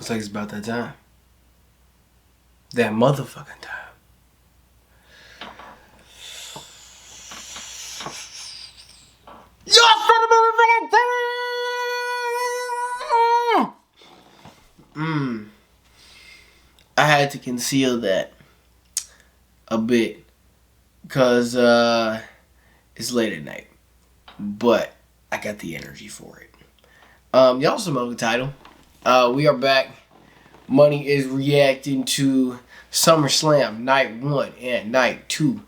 Looks like it's about that time. That motherfucking time. I had to conceal that a bit because it's late at night, but I got the energy for it. Y'all also know the title. We are back. Money is reacting to Summerslam Night 1 and Night 2.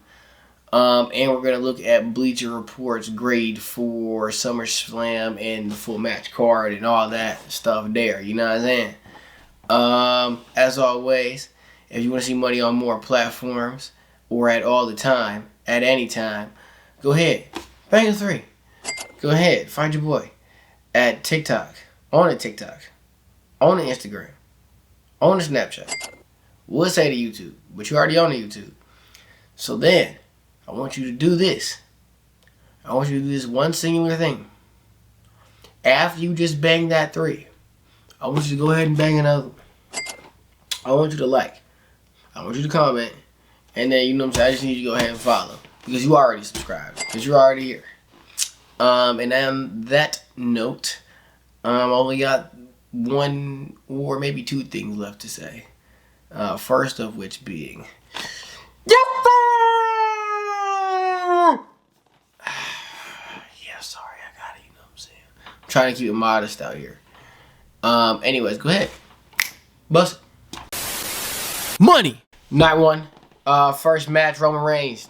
And we're going to look at Bleacher Report's grade for SummerSlam and the full match card and all that stuff there. You know what I'm saying? As always, if you want to see Money on more platforms or at all the time, at any time, go ahead. Bang of 3. Go ahead. Find your boy at TikTok. On the TikTok. On the Instagram. On the Snapchat. We'll say to YouTube, but you're already on the YouTube. So then, I want you to do this. I want you to do this one singular thing. After you just bang that 3, I want you to go ahead and bang another one. I want you to like. I want you to comment. And then, you know what I'm saying, I just need you to go ahead and follow. Because you already subscribed. Because you're already here. And on that note, I only got one or maybe 2 things left to say. First of which being, yeah, sorry, I got it, you know what I'm saying. I'm trying to keep it modest out here. Anyways, go ahead. Bust it. Money. Night 1. First match, Roman Reigns,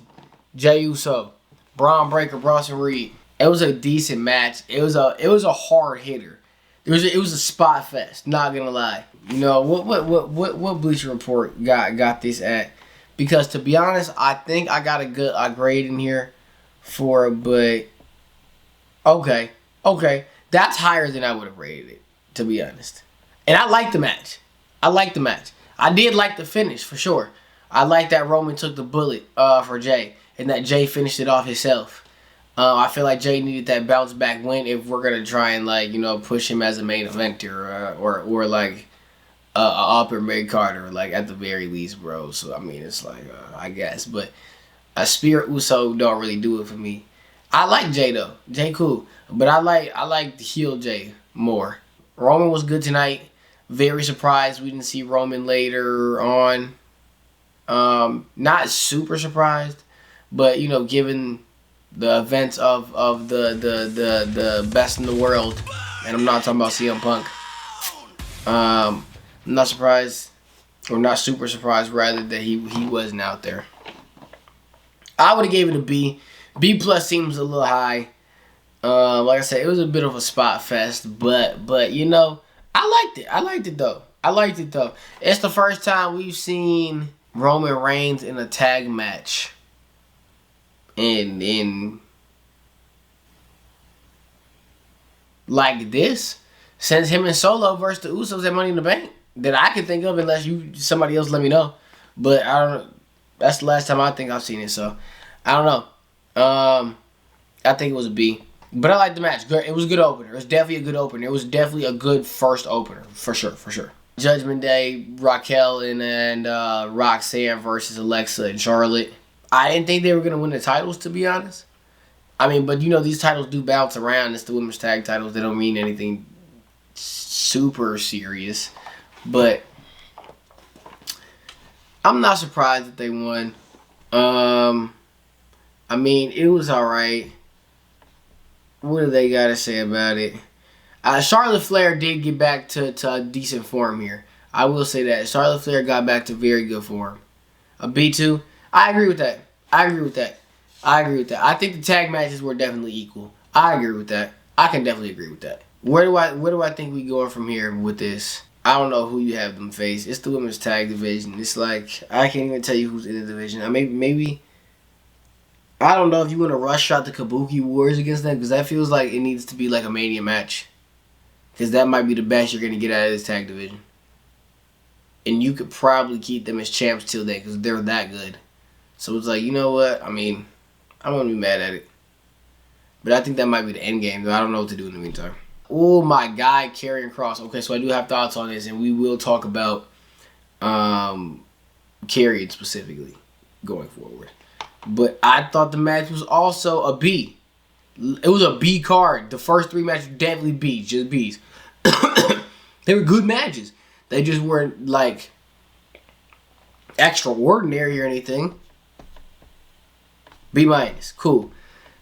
Jey Uso, Braun Breaker, Bronson Reed. It was a decent match. It was a hard hitter. It was a spot fest. Not gonna lie. You know what Bleacher Report got this at? Because to be honest, I think I got a grade in here for it, but okay, that's higher than I would have rated it, to be honest. And I liked the match. I did like the finish for sure. I like that Roman took the bullet for Jey, and that Jey finished it off himself. I feel like Jey needed that bounce back win if we're gonna try and, like, you know, push him as a main eventer or like a upper mid carder, like at the very least, bro. So I mean, it's like I guess, but a Spirit Uso don't really do it for me. I like Jey though, Jey cool, but I like the heel Jey more. Roman was good tonight. Very surprised we didn't see Roman later on. Not super surprised, but you know, given the events of the best in the world, and I'm not talking about CM Punk. I'm not surprised, or not super surprised rather, that he wasn't out there. I would have gave it a B. B+ seems a little high. Like I said, it was a bit of a spot fest, but you know, I liked it though. It's the first time we've seen Roman Reigns in a tag match in like this since him and Solo versus the Usos at Money in the Bank that I can think of, unless somebody else let me know. But I don't know. That's the last time I think I've seen it, so I don't know. I think it was a B. But I liked the match. It was a good opener. It was definitely a good opener. It was definitely a good first opener. For sure. Judgment Day, Raquel and Roxanne versus Alexa and Charlotte. I didn't think they were going to win the titles, to be honest. I mean, but you know, these titles do bounce around. It's the women's tag titles. They don't mean anything super serious. But I'm not surprised that they won. I mean, it was alright. What do they got to say about it? Charlotte Flair did get back to a decent form here. I will say that. Charlotte Flair got back to very good form. A B2? I agree with that. I think the tag matches were definitely equal. I agree with that. I can definitely agree with that. Where do I think we going from here with this? I don't know who you have them face. It's the women's tag division. It's like, I can't even tell you who's in the division. Maybe I don't know if you want to rush shot the Kabuki Warriors against them, because that feels like it needs to be like a Mania match. Because that might be the best you're going to get out of this tag division. And you could probably keep them as champs till then, because they're that good. So it's like, you know what? I mean, I'm going to be mad at it. But I think that might be the end game, though. I don't know what to do in the meantime. Oh, my guy, Karrion Kross. Okay, so I do have thoughts on this, and we will talk about Karrion specifically going forward. But I thought the match was also a B. It was a B card. The first 3 matches were definitely B's, just B's. They were good matches. They just weren't like extraordinary or anything. B minus, cool.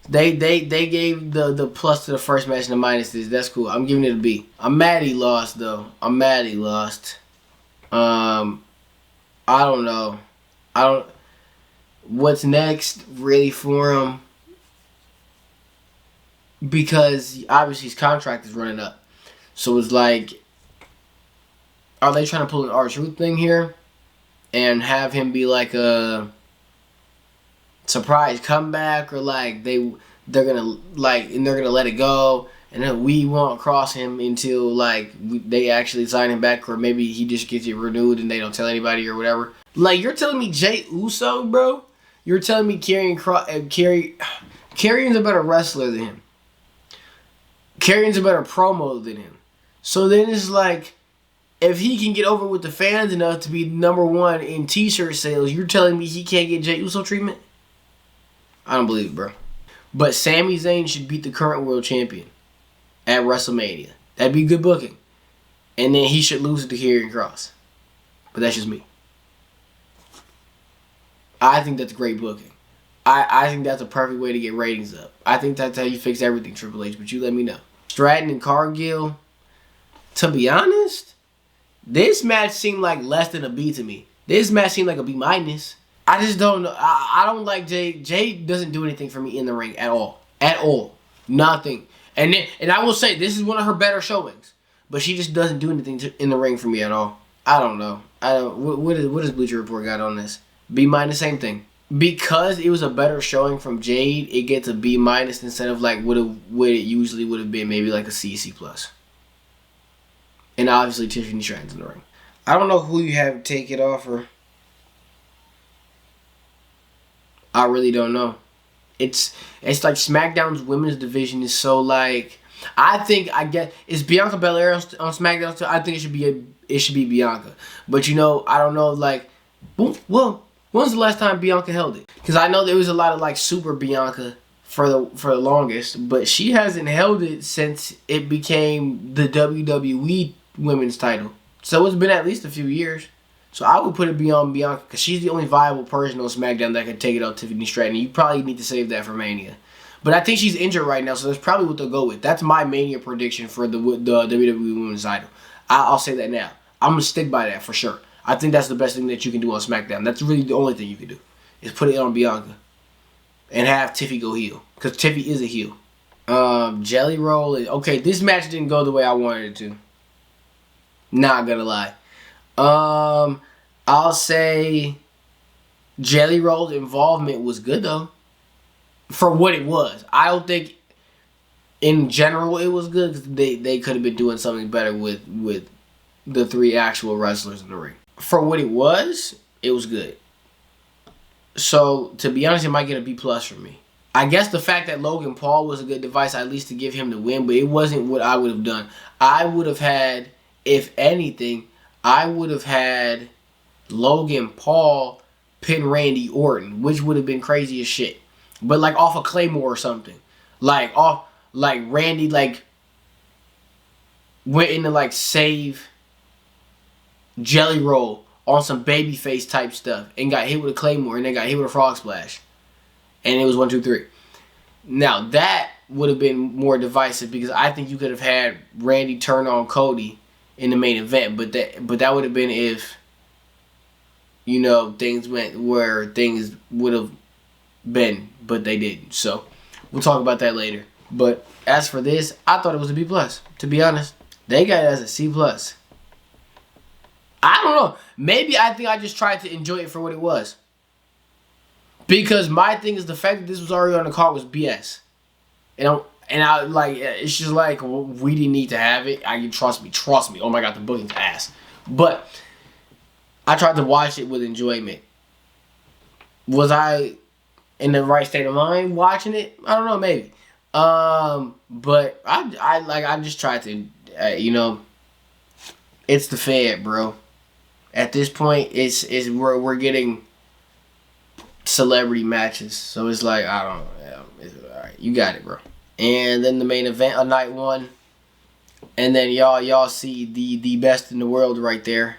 They gave the plus to the first match and the minuses. That's cool. I'm giving it a B. I'm mad he lost though. I'm mad he lost. I don't know. What's next really for him? Because obviously his contract is running up. So it's like, are they trying to pull an R-Truth thing here and have him be like a surprise comeback, or like they're gonna let it go and then we won't cross him until like they actually sign him back, or maybe he just gets it renewed and they don't tell anybody or whatever. Like, you're telling me Jey Uso, bro? You're telling me Karrion's a better wrestler than him. Karrion's a better promo than him. So then it's like, if he can get over with the fans enough to be #1 in t-shirt sales, you're telling me he can't get Jey Uso treatment? I don't believe it, bro. But Sami Zayn should beat the current world champion at WrestleMania. That'd be good booking. And then he should lose to Karrion Kross. But that's just me. I think that's great booking. I think that's a perfect way to get ratings up. I think that's how you fix everything, Triple H, but you let me know. Stratton and Cargill, to be honest, this match seemed like less than a B to me. This match seemed like a B minus. I just don't know. I don't like Jey. Jey doesn't do anything for me in the ring at all. At all. Nothing. And I will say, this is one of her better showings. But she just doesn't do anything in the ring for me at all. I don't know. What does Bleacher Report got on this? B minus, same thing. Because it was a better showing from Jade, it gets a B minus instead of like what it usually would have been, maybe like a C plus. And obviously Tiffany Stratton's in the ring. I don't know who you have take it off or. I really don't know. It's like SmackDown's women's division is so like, I get is Bianca Belair on SmackDown too? I think it should be Bianca. But I don't know, like, well, when's the last time Bianca held it? Because I know there was a lot of like Super Bianca for the longest, but she hasn't held it since it became the WWE women's title. So it's been at least a few years. So I would put it beyond Bianca because she's the only viable person on SmackDown that can take it off Tiffany Stratton. You probably need to save that for Mania. But I think she's injured right now, so that's probably what they'll go with. That's my Mania prediction for the WWE Women's title. I'll say that now. I'm going to stick by that for sure. I think that's the best thing that you can do on SmackDown. That's really the only thing you can do, is put it on Bianca and have Tiffy go heel, because Tiffy is a heel. Jelly Roll. Okay, this match didn't go the way I wanted it to. Not going to lie. I'll say Jelly Roll's involvement was good though, for what it was. I don't think in general it was good, because they could have been doing something better with the 3 actual wrestlers in the ring. For what it was good. So to be honest, it might get a B plus from me. I guess the fact that Logan Paul was a good device, at least to give him the win, but it wasn't what I would have done. I would have had, if anything, I would have had Logan Paul pin Randy Orton, which would have been crazy as shit. But like off a Claymore or something. Like Randy like went in to like save Jelly Roll on some babyface type stuff and got hit with a Claymore and then got hit with a Frog Splash. And it was 1, 2, 3. Now that would have been more divisive, because I think you could have had Randy turn on Cody in the main event, but that would have been if things went where things would have been, but they didn't. So we'll talk about that later. But as for this, I thought it was a B plus. To be honest, they got it as a C plus. I don't know. Maybe I think I just tried to enjoy it for what it was. Because my thing is, the fact that this was already on the card was BS. And I like, it's just like, we didn't need to have it. Trust me. Oh my God, the booking's ass. But I tried to watch it with enjoyment. Was I in the right state of mind watching it? I don't know, maybe. But I just tried to, it's the Fed, bro. At this point, it's we're getting celebrity matches, so it's like I don't know. Yeah, it's, all right, you got it, bro. And then the main event of night one, and then y'all see the best in the world right there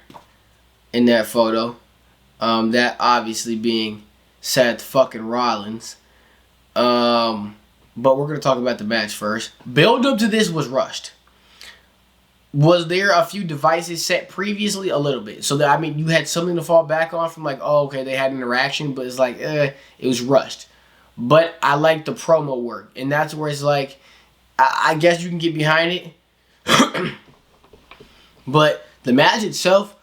in that photo. That obviously being Seth fucking Rollins. But we're gonna talk about the match first. Build up to this was rushed. Was there a few devices set previously? A little bit. So that, I mean, you had something to fall back on from like, oh, okay, they had interaction, but it's like, it was rushed. But I like the promo work, and that's where it's like, I guess you can get behind it. But the match itself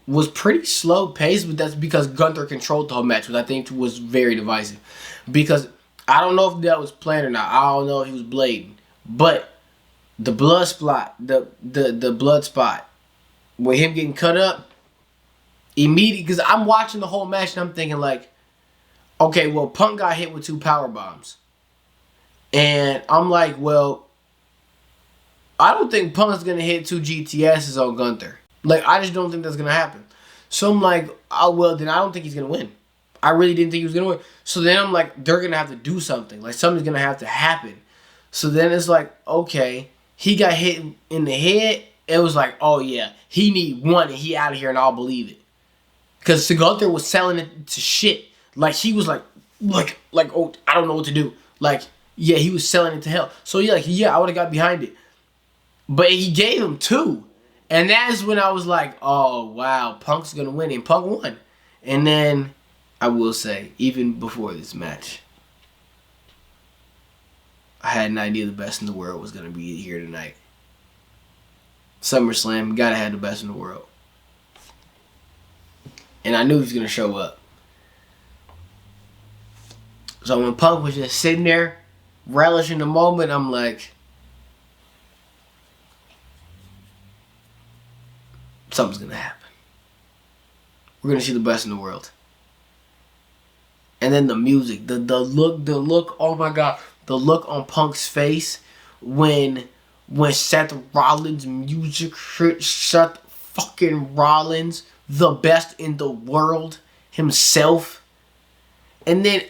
was pretty slow paced, but that's because Gunther controlled the whole match, which I think was very divisive. Because I don't know if that was planned or not. I don't know if he was blading, but the blood spot, the blood spot, with him getting cut up, immediately, because I'm watching the whole match and I'm thinking like, okay, well, Punk got hit with 2 power bombs. And I'm like, well, I don't think Punk's going to hit 2 GTSs on Gunther. Like, I just don't think that's going to happen. So I'm like, oh, well, then I don't think he's going to win. I really didn't think he was going to win. So then I'm like, they're going to have to do something. Like, something's going to have to happen. So then it's like, okay, he got hit in the head. It was like, oh, yeah, he need one and he out of here and I'll believe it. Because Gunther was selling it to shit. Like, he was like, oh, I don't know what to do. Like, yeah, he was selling it to hell. So, yeah, I would have got behind it. But he gave him 2. And that's when I was like, oh, wow, Punk's going to win. And Punk won. And then, I will say, even before this match, I had an idea the best in the world was going to be here tonight. Summerslam, gotta have the best in the world. And I knew he was going to show up. So when Punk was just sitting there, relishing the moment, I'm like, something's going to happen. We're going to see the best in the world. And then the music, the look, oh my God. The look on Punk's face when Seth Rollins' music hit. Seth fucking Rollins, the best in the world himself. And then,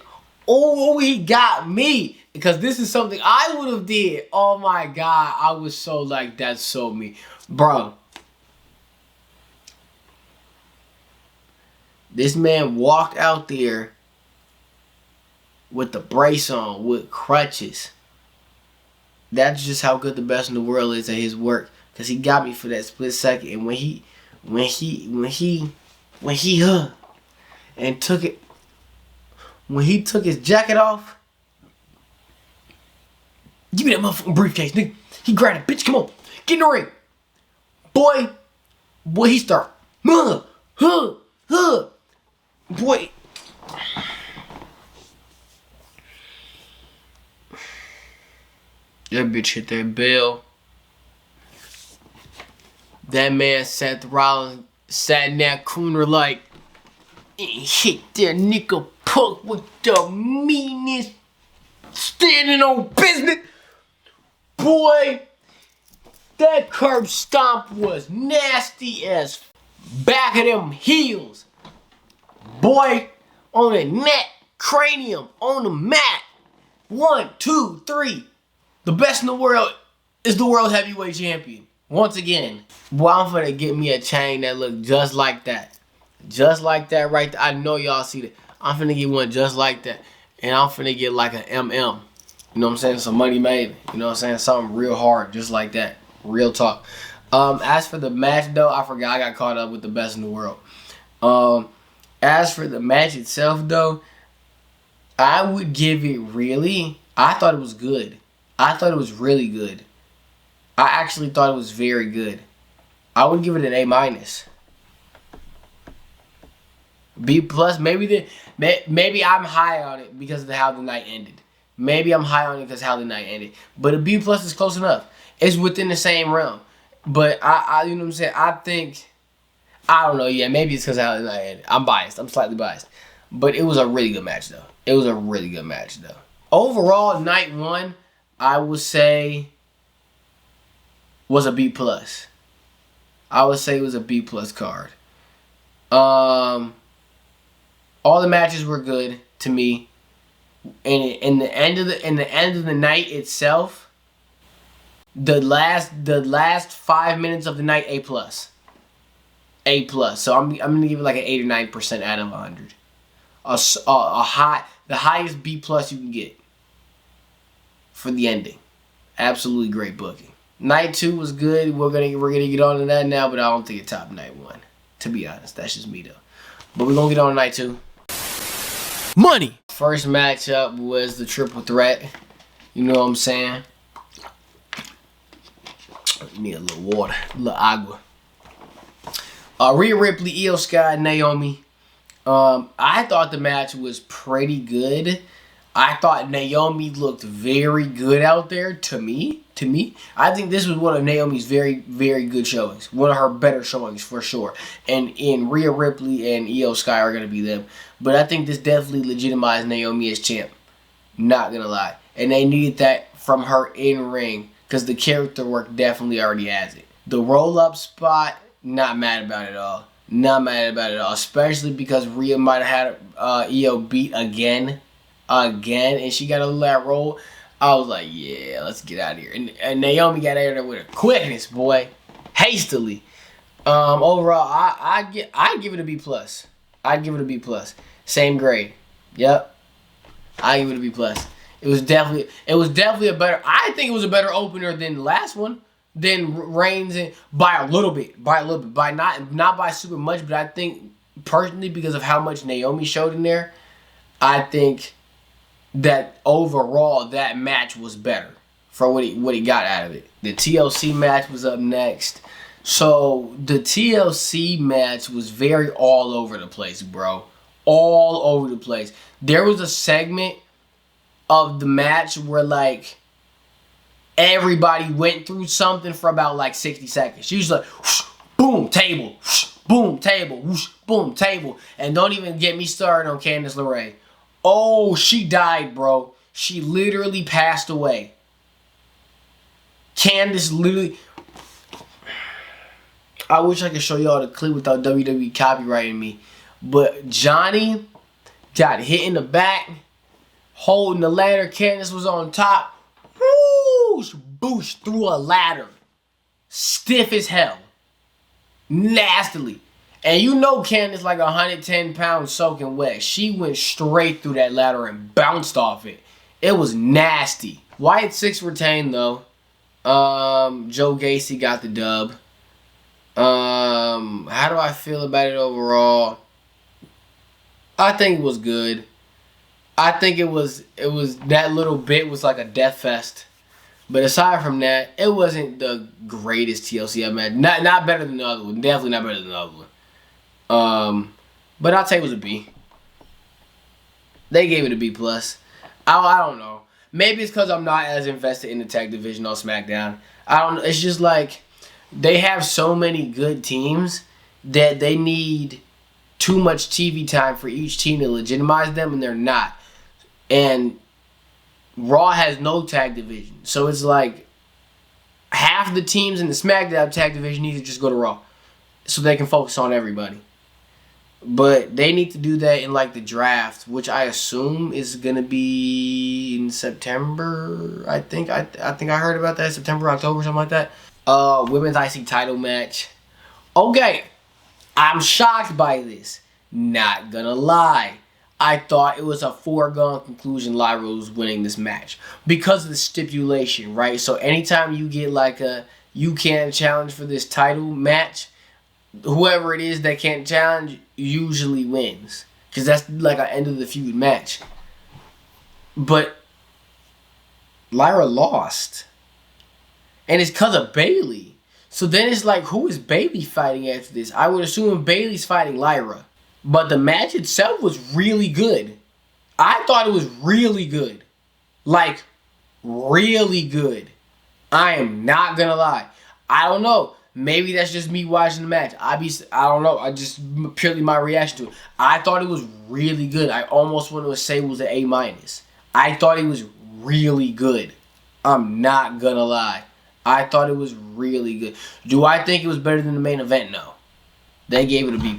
oh, he got me. Because this is something I would have did. Oh my God, I was so like, that's so me. Bro. This man walked out there with the brace on, with crutches. That's just how good the best in the world is at his work. Cause he got me for that split second. And when he and took it, when he took his jacket off, give me that motherfucking briefcase, nigga. He grabbed it, bitch. Come on, get in the ring, boy. He start, boy. That bitch hit that bell. That man Seth Rollins sat in that corner like, hit that nigga Punk with the meanest standing on business. Boy, that curb stomp was nasty as back of them heels. Boy, on the neck, cranium, on the mat. 1, 2, 3. The best in the world is the world heavyweight champion. Once again. Boy, I'm finna get me a chain that look just like that. Just like that right there. I know y'all see that. I'm finna get one just like that. And I'm finna get like an MM. You know what I'm saying? Some MoneyMaybin. You know what I'm saying? Something real hard just like that. Real talk. As for the match though, I forgot I got caught up with the best in the world. As for the match itself though, I would give it really, I thought it was good. I thought it was really good. I actually thought it was very good. I would give it an A-. B+, maybe I'm high on it because of how the night ended. Maybe I'm high on it because of how the night ended. But a B+ is close enough. It's within the same realm. But I you know what I'm saying? I think, I don't know, yeah, maybe it's because of how the night ended. I'm biased. I'm slightly biased. But it was a really good match though. It was a really good match though. Overall, night one, I would say was a B plus. I would say it was a B plus card. All the matches were good to me. And in the end of the night itself, the last 5 minutes of the night, A plus. A plus. So I'm gonna give it like an 8 or 9% out of 100. The highest B plus you can get for the ending. Absolutely great booking. Night 2 was good. We're gonna get on to that now, but I don't think it topped night 1. To be honest, that's just me though. But we're gonna get on to night 2. Money. First matchup was the triple threat. You know what I'm saying? Need a little water, a little agua. Rhea Ripley, Io Sky, Naomi. I thought the match was pretty good. I thought Naomi looked very good out there to me. I think this was one of Naomi's very, very good showings. One of her better showings for sure. And Rhea Ripley and Io Sky are going to be them. But I think this definitely legitimized Naomi as champ. Not going to lie. And they needed that from her in ring because the character work definitely already has it. The roll-up spot, not mad about it at all. Not mad about it at all. Especially because Rhea might have had Io beat again, and she got a little roll. I was like, yeah, let's get out of here. And Naomi got out of there with a quickness, boy, hastily. Overall, I give it a B plus. I'd give it a B plus. Same grade. Yep. I give it a B plus. It was definitely a better. I think it was a better opener than the last one. Than Reigns by a little bit. By not by super much, but I think personally because of how much Naomi showed in there, I think that overall that match was better for what he got out of it. The TLC match was up next. So the TLC match was very all over the place, bro. All over the place. There was a segment of the match where like everybody went through something for about like 60 seconds. She was like, whoosh, boom, table, whoosh, boom, table, whoosh, boom, table. And don't even get me started on Candice LeRae. Oh, she died, bro. She literally passed away. Candice literally... I wish I could show y'all the clip without WWE copyrighting me. But Johnny got hit in the back, holding the ladder. Candice was on top. Whoosh, boosh, through a ladder. Stiff as hell. Nastily. And you know Candice like 110 pounds soaking wet. She went straight through that ladder and bounced off it. It was nasty. Wyatt Six retained though. Joe Gacy got the dub. How do I feel about it overall? I think it was good. I think it was that little bit was like a death fest. But aside from that, it wasn't the greatest TLC I've had. Not better than the other one. Definitely not better than the other one. But I'll say it was a B. They gave it a B plus. I don't know. Maybe it's because I'm not as invested in the tag division on SmackDown. I don't. It's just like they have so many good teams that they need too much TV time for each team to legitimize them, and they're not. And Raw has no tag division, so it's like half the teams in the SmackDown tag division need to just go to Raw, so they can focus on everybody. But they need to do that in like the draft, which I assume is gonna be in September. I think I heard about that, September, October, something like that. Women's IC title match. Okay, I'm shocked by this. Not gonna lie, I thought it was a foregone conclusion Lyra was winning this match because of the stipulation, right? So anytime you get like a you can't challenge for this title match, whoever it is that can't challenge usually wins. Because that's like an end of the feud match. But Lyra lost. And it's because of Bayley. So then it's like, who is Bayley fighting after this? I would assume Bayley's fighting Lyra. But the match itself was really good. I thought it was really good. Like, really good. I am not going to lie. I don't know. Maybe that's just me watching the match. I don't know. I just purely my reaction to it. I thought it was really good. I almost want to say it was an A-. I thought it was really good. I'm not gonna lie. I thought it was really good. Do I think it was better than the main event? No. They gave it a B+.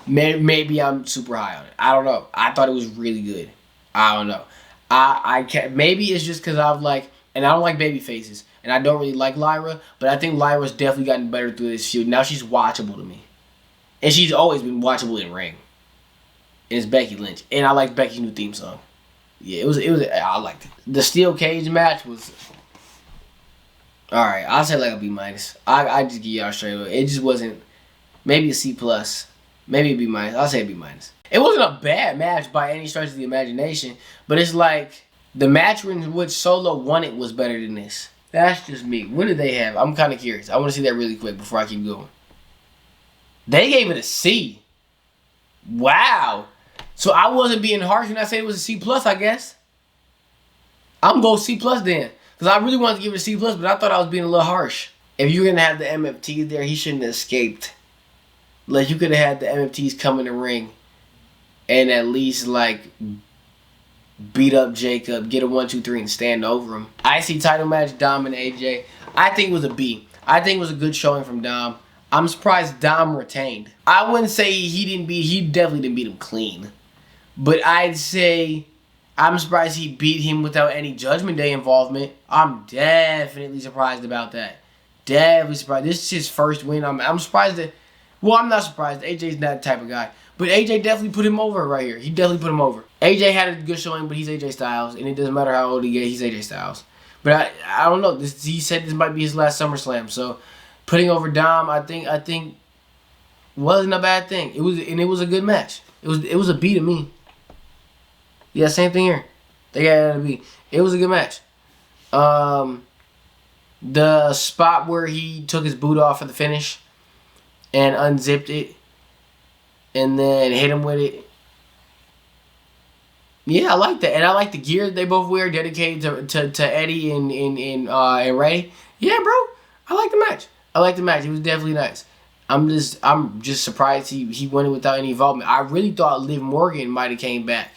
Maybe I'm super high on it. I don't know. I thought it was really good. I don't know. I can't. Maybe it's just because I've like, and I don't like baby faces, and I don't really like Lyra, but I think Lyra's definitely gotten better through this feud. Now she's watchable to me, and she's always been watchable in ring. And it's Becky Lynch, and I like Becky's new theme song. Yeah, it was. I liked it. The steel cage match was. All right, I'll say like a B-. I just give y'all straight up. It just wasn't. Maybe a C+. Maybe a B-. I'll say a B-. It wasn't a bad match by any stretch of the imagination, but it's like the match in which Solo won it was better than this. That's just me. What did they have? I'm kind of curious. I want to see that really quick before I keep going. They gave it a C. Wow. So I wasn't being harsh when I said it was a C+, I guess. I'm going to go C+ then. Because I really wanted to give it a C+, but I thought I was being a little harsh. If you're going to have the MFT there, he shouldn't have escaped. Like, you could have had the MFTs come in the ring and at least, like, beat up Jacob, get a 1, 2, 3, and stand over him. IC title match, Dom and AJ. I think it was a B. I think it was a good showing from Dom. I'm surprised Dom retained. I wouldn't say he definitely didn't beat him clean. But I'd say I'm surprised he beat him without any Judgment Day involvement. I'm definitely surprised about that. Definitely surprised. This is his first win. I'm surprised that... Well, I'm not surprised. AJ's not the type of guy. But AJ definitely put him over right here. He definitely put him over. AJ had a good showing, but he's AJ Styles. And it doesn't matter how old he gets, he's AJ Styles. But I don't know. He said this might be his last SummerSlam. So putting over Dom, I think wasn't a bad thing. It was a good match. It was a B to me. Yeah, same thing here. They got a B. It was a good match. The spot where he took his boot off for the finish and unzipped it and then hit him with it. Yeah, I like that. And I like the gear that they both wear, dedicated to Eddie and Ray. Yeah, bro. I like the match. It was definitely nice. I'm just surprised he won it without any involvement. I really thought Liv Morgan might have came back.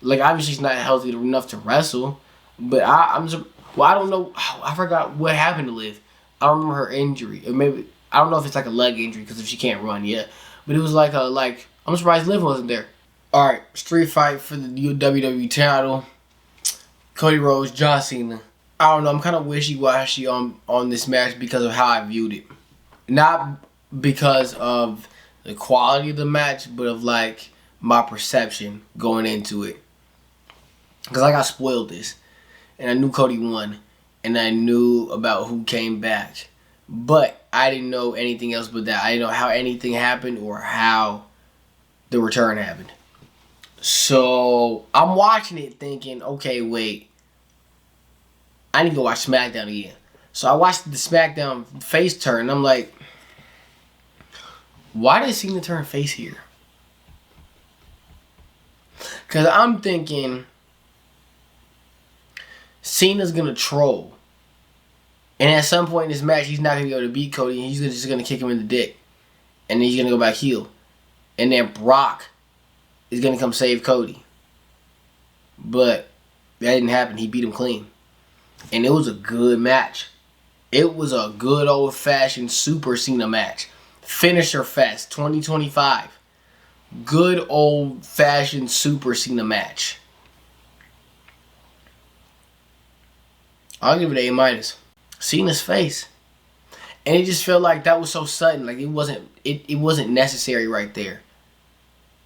Like, obviously she's not healthy enough to wrestle, but I don't know. I forgot what happened to Liv. I don't remember her injury. Or maybe I don't know if it's like a leg injury because if she can't run yet. But it was like I'm surprised Liv wasn't there. All right, street fight for the WWE title. Cody Rhodes, John Cena. I don't know. I'm kind of wishy-washy on this match because of how I viewed it. Not because of the quality of the match, but of like my perception going into it. Because I got spoiled this. And I knew Cody won. And I knew about who came back. But I didn't know anything else but that. I didn't know how anything happened or how the return happened. So I'm watching it thinking, okay, wait. I need to go watch SmackDown again. So I watched the SmackDown face turn. And I'm like, why did Cena turn face here? Because I'm thinking Cena's going to troll. And at some point in this match, he's not going to be able to beat Cody. And he's just going to kick him in the dick. And then he's going to go back heel. And then Brock is going to come save Cody. But that didn't happen. He beat him clean. And it was a good match. It was a good old-fashioned Super Cena match. Finisher Fest 2025. Good old-fashioned Super Cena match. I'll give it an A-. Cena's face. And it just felt like that was so sudden. Like it wasn't necessary right there.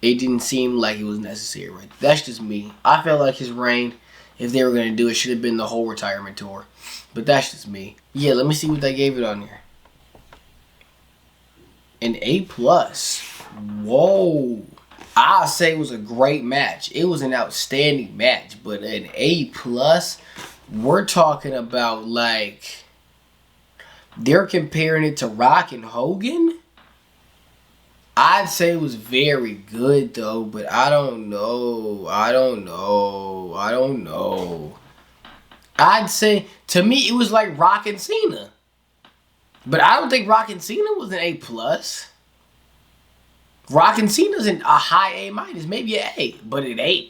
It didn't seem like it was necessary right there. That's just me. I felt like his reign, if they were going to do it, should have been the whole retirement tour. But that's just me. Yeah, let me see what they gave it on here. An A+. Whoa. I'll say it was a great match. It was an outstanding match. But an A+, we're talking about like... They're comparing it to Rock and Hogan? I'd say it was very good though, but I don't know. I'd say, to me, it was like Rock and Cena. But I don't think Rock and Cena was an A+. Rock and Cena's a high A-, maybe an A. But an A+?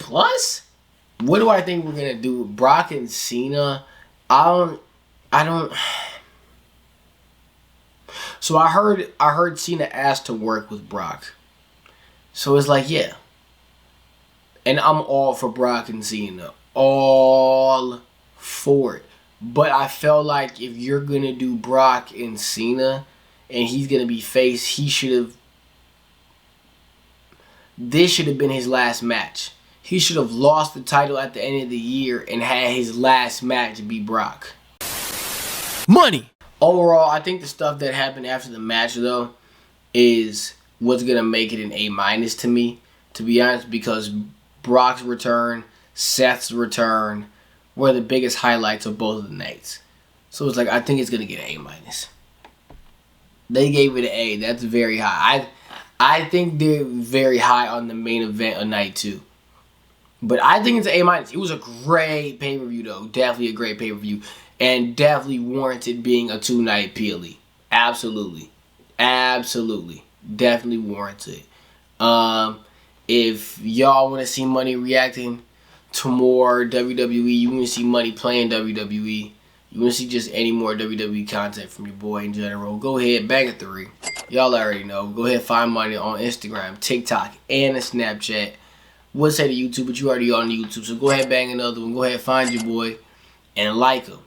What do I think we're going to do? Brock and Cena, I don't. So I heard Cena asked to work with Brock. So it's like, yeah. And I'm all for Brock and Cena. All for it. But I felt like if you're going to do Brock and Cena and he's going to be face, this should have been his last match. He should have lost the title at the end of the year and had his last match be Brock. Money! Overall, I think the stuff that happened after the match, though, is what's going to make it an A- to me, to be honest, because Brock's return, Seth's return were the biggest highlights of both of the nights. So it's like, I think it's going to get an A-. They gave it an A. That's very high. I think they're very high on the main event of night 2. But I think it's an A-. It was a great pay-per-view, though. Definitely a great pay-per-view. And definitely warranted being a 2-night PLE. Absolutely. Absolutely. Definitely warranted. If y'all want to see Money reacting to more WWE, you want to see Money playing WWE, you want to see just any more WWE content from your boy in general, go ahead, bang a 3. Y'all already know. Go ahead, find Money on Instagram, TikTok, and Snapchat. Would say to YouTube, but you already on YouTube, so go ahead, bang another one. Go ahead, find your boy, and like him.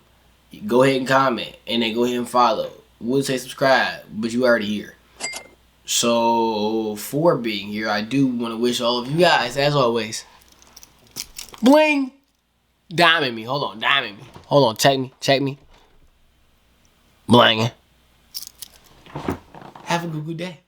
Go ahead and comment, and then go ahead and follow. Would say subscribe, but you already here. So, for being here, I do want to wish all of you guys, as always, bling! Diamond me. Hold on, diamond me. Hold on, check me. Bling. Have a good day.